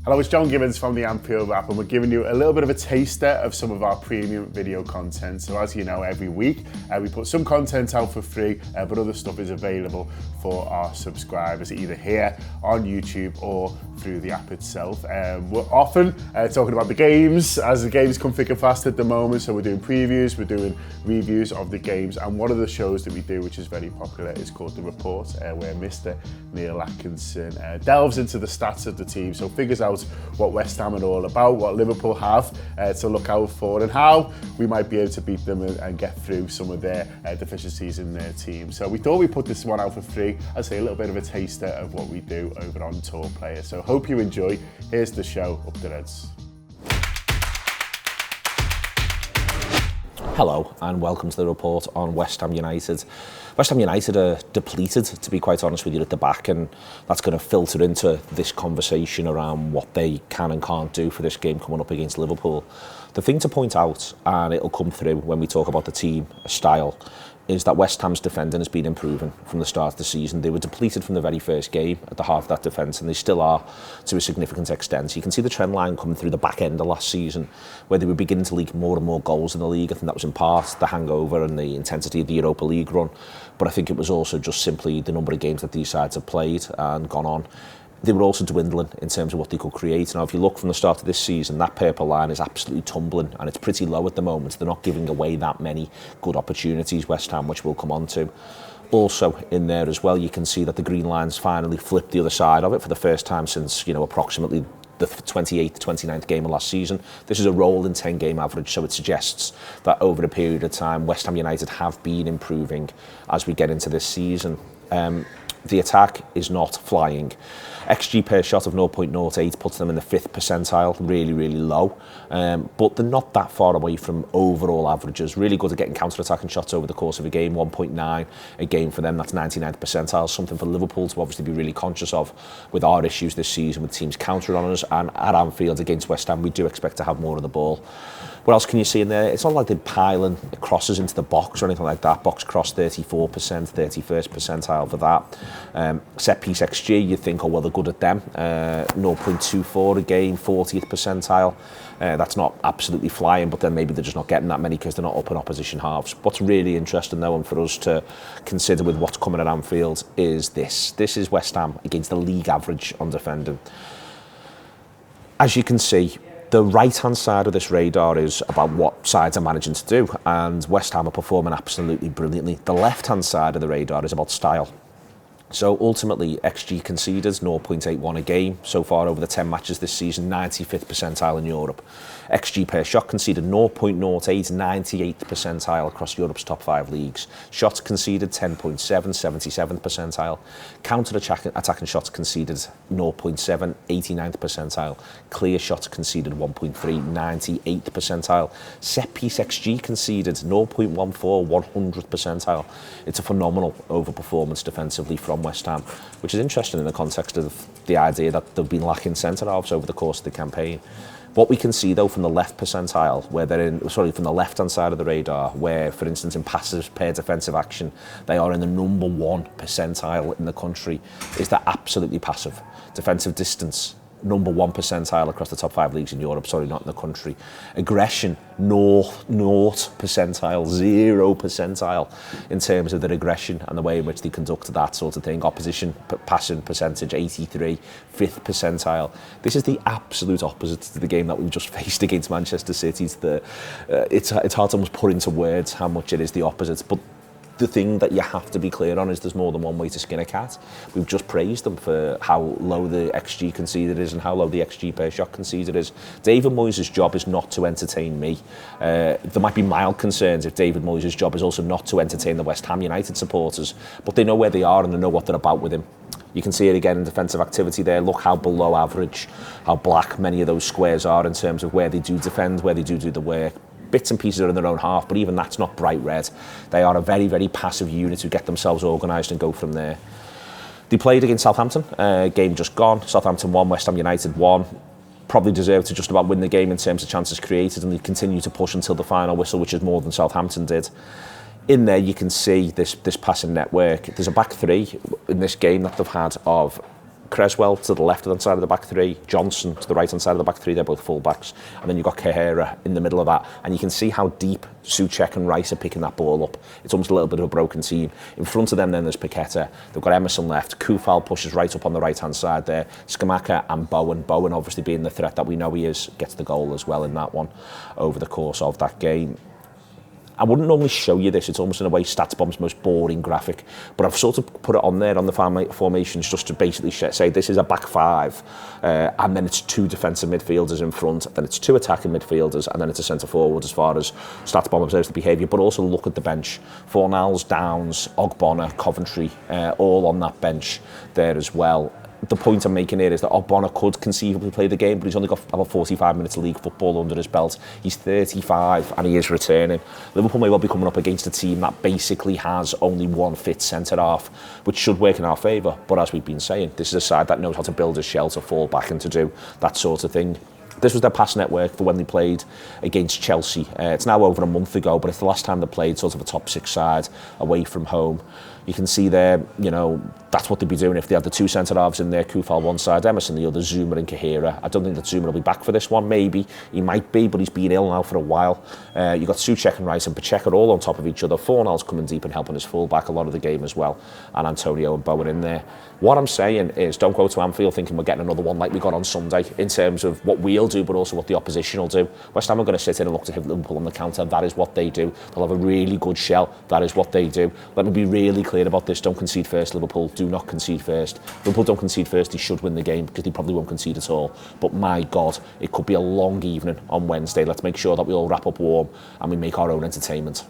Hello, it's John Gibbons from the Anfield Wrap, and we're giving you a little bit of a taster of some of our premium video content. So as you know, every week we put some content out for free, but other stuff is available for our subscribers, either here on YouTube or through the app itself. We're often talking about the games, as the games come thick and fast at the moment. So we're doing previews, we're doing reviews of the games, and one of the shows that we do, which is very popular, is called The Report, where Mr. Neil Atkinson delves into the stats of the team, so figures out what West Ham are all about, what Liverpool have to look out for, and how we might be able to beat them and get through some of their deficiencies in their team. So we thought we'd put this one out for free. I'd say a little bit of a taster of what we do over on Tour Player. So hope you enjoy. Here's the show, Up the Reds. Hello and welcome to The Report on West Ham United. West Ham United are depleted, to be quite honest with you, at the back, and that's going to filter into this conversation around what they can and can't do for this game coming up against Liverpool. The thing to point out, and it'll come through when we talk about the team style, is that West Ham's defending has been improving from the start of the season. They were depleted from the very first game at the heart of that defence, and they still are to a significant extent. You can see the trend line coming through the back end of last season, where they were beginning to leak more and more goals in the league. I think that was in part the hangover and the intensity of the Europa League run, but I think it was also just simply the number of games that these sides have played and gone on. They were also dwindling in terms of what they could create. Now, if you look from the start of this season, that purple line is absolutely tumbling, and it's pretty low at the moment. They're not giving away that many good opportunities, West Ham, which we'll come on to. Also in there as well, you can see that the green line's finally flipped the other side of it for the first time since, approximately the 28th, 29th game of last season. This is a rolling 10-game average, so it suggests that over a period of time, West Ham United have been improving as we get into this season. The attack is not flying. XG per shot of 0.08 puts them in the 5th percentile, really, really low. But they're not that far away from overall averages. Really good at getting counter-attacking shots over the course of a game, 1.9 a game for them, that's 99th percentile, something for Liverpool to obviously be really conscious of with our issues this season with teams countering on us, and at Anfield against West Ham, we do expect to have more of the ball. What else can you see in there? It's not like they're piling crosses into the box or anything like that. Box cross 34%, 31st percentile for that. Set piece XG, you think, oh well, they're good at them. 0.24 a game, 40th percentile. That's not absolutely flying, but then maybe they're just not getting that many because they're not up in opposition halves. What's really interesting though, and for us to consider with what's coming at Anfield, is this. This is West Ham against the league average on defending. As you can see, the right-hand side of this radar is about what sides are managing to do, and West Ham are performing absolutely brilliantly. The left-hand side of the radar is about style. So ultimately, XG conceded 0.81 a game so far over the 10 matches this season, 95th percentile in Europe. XG per shot conceded 0.08, 98th percentile across Europe's top 5 leagues. Shots conceded 10.7, 77th percentile. Counter-attacking shots conceded 0.7, 89th percentile. Clear shots conceded 1.3, 98th percentile. Set piece XG conceded 0.14, 100th percentile. It's a phenomenal overperformance defensively from West Ham, which is interesting in the context of the idea that they've been lacking centre-halves over the course of the campaign. What we can see though from the left percentile, from the left-hand side of the radar, where, for instance, in passes per defensive action, they are in the number 1 percentile in the country, is they're absolutely passive. Defensive distance, number 1 percentile across the top 5 leagues in Europe, not in the country. Aggression, 0 percentile, 0 percentile in terms of their aggression and the way in which they conduct that sort of thing. Opposition passing percentage, 83, 5th percentile. This is the absolute opposite to the game that we've just faced against Manchester City. It's hard to almost put into words how much it is the opposite, but the thing that you have to be clear on is there's more than one way to skin a cat. We've just praised them for how low the XG conceded is and how low the XG per shot conceded is. David Moyes' job is not to entertain me. There might be mild concerns if David Moyes' job is also not to entertain the West Ham United supporters, but they know where they are and they know what they're about with him. You can see it again in defensive activity there. Look how below average, how black many of those squares are in terms of where they do defend, where they do the work. Bits and pieces are in their own half, but even that's not bright red. They are a very, very passive unit who get themselves organised and go from there. They played against Southampton, game just gone. Southampton won, West Ham United won. Probably deserved to just about win the game in terms of chances created, and they continue to push until the final whistle, which is more than Southampton did. In there, you can see this passing network. There's a back three in this game that they've had of Creswell to the left-hand side of the back three, Johnson to the right-hand side of the back three, they're both full-backs. And then you've got Kahira in the middle of that. And you can see how deep Souček and Rice are picking that ball up. It's almost a little bit of a broken team. In front of them then there's Paqueta. They've got Emerson left. Kufal pushes right up on the right-hand side there. Skamaka and Bowen. Bowen obviously being the threat that we know he is, gets the goal as well in that one over the course of that game. I wouldn't normally show you this, it's almost in a way StatsBomb's most boring graphic, but I've sort of put it on there on the formations just to basically say this is a back five, and then it's 2 defensive midfielders in front, then it's 2 attacking midfielders, and then it's a centre forward as far as StatsBomb observes the behaviour, but also look at the bench. Fornals, Downs, Ogbonna, Coventry, all on that bench there as well. The point I'm making here is that Ogbonna could conceivably play the game, but he's only got about 45 minutes of league football under his belt. He's 35 and he is returning. Liverpool may well be coming up against a team that basically has only one fit centre-half, which should work in our favour. But as we've been saying, this is a side that knows how to build a shell to fall back and to do that sort of thing. This was their pass network for when they played against Chelsea. It's now over a month ago, but it's the last time they played sort of a top 6 side away from home. You can see there, you know, that's what they'd be doing if they had the 2 centre-halves in there, Kufal one side, Emerson the other, Zuma and Kahira. I don't think that Zuma will be back for this one, maybe. He might be, but he's been ill now for a while. You've got Souček and Rice and Pacheco all on top of each other. Fornals coming deep and helping his full-back a lot of the game as well. And Antonio and Bowen in there. What I'm saying is don't go to Anfield thinking we're getting another one like we got on Sunday in terms of what we'll do, but also what the opposition will do. West Ham are going to sit in and look to hit Liverpool on the counter. That is what they do. They'll have a really good shell. That is what they do. Let me be really clear about this. Don't concede first, Liverpool. Do not concede first. Liverpool don't concede first. They should win the game because they probably won't concede at all. But my God, it could be a long evening on Wednesday. Let's make sure that we all wrap up warm and we make our own entertainment.